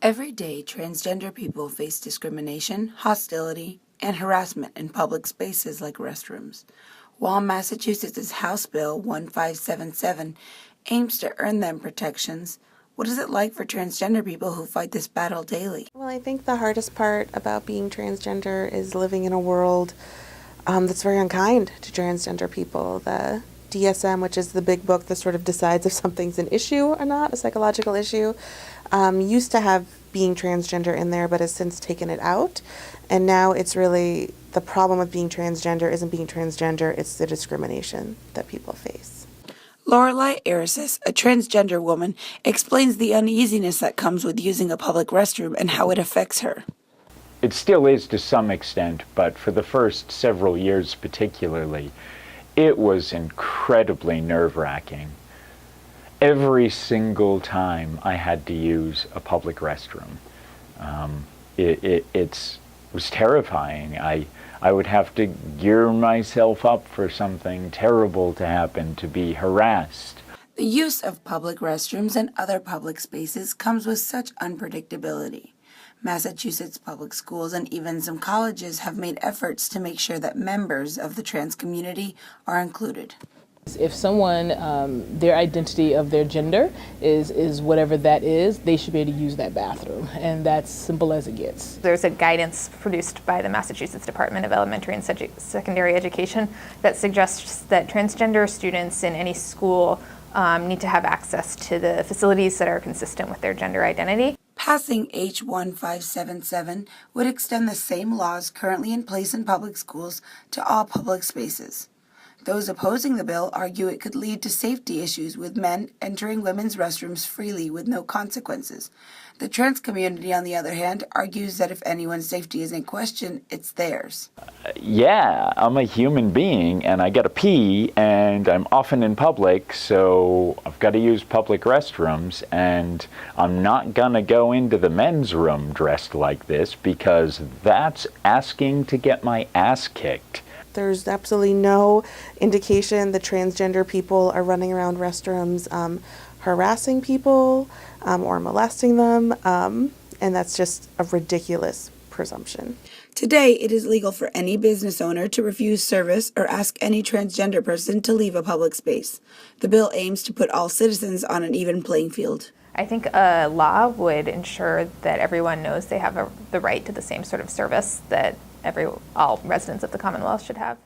Every day, transgender people face discrimination, hostility, and harassment in public spaces like restrooms. While Massachusetts' House Bill 1577 aims to earn them protections, what is it like for transgender people who fight this battle daily? Well, I think the hardest part about being transgender is living in a world that's very unkind to transgender people. The DSM, which is the big book that sort of decides if something's an issue or not, a psychological issue, used to have being transgender in there, but has since taken it out. And now it's really the problem with being transgender isn't being transgender, it's the discrimination that people face. Lorelei Arisis, a transgender woman, explains the uneasiness that comes with using a public restroom and how it affects her. It still is to some extent, but for the first several years particularly, it was incredibly nerve-wracking. Every single time I had to use a public restroom, it was terrifying. I would have to gear myself up for something terrible to happen, to be harassed. The use of public restrooms and other public spaces comes with such unpredictability. Massachusetts public schools and even some colleges have made efforts to make sure that members of the trans community are included. If someone, their identity of their gender is whatever that is, they should be able to use that bathroom, and that's simple as it gets. There's a guidance produced by the Massachusetts Department of Elementary and Secondary Education that suggests that transgender students in any school need to have access to the facilities that are consistent with their gender identity. Passing H 1577 would extend the same laws currently in place in public schools to all public spaces. Those opposing the bill argue it could lead to safety issues with men entering women's restrooms freely with no consequences. The trans community, on the other hand, argues that if anyone's safety is in question, it's theirs. Yeah, I'm a human being and I gotta pee and I'm often in public, so I've got to use public restrooms, and I'm not gonna go into the men's room dressed like this because that's asking to get my ass kicked. There's absolutely no indication that transgender people are running around restrooms harassing people or molesting them, and that's just a ridiculous presumption. Today, it is legal for any business owner to refuse service or ask any transgender person to leave a public space. The bill aims to put all citizens on an even playing field. I think a law would ensure that everyone knows they have the right to the same sort of service that all residents of the Commonwealth should have.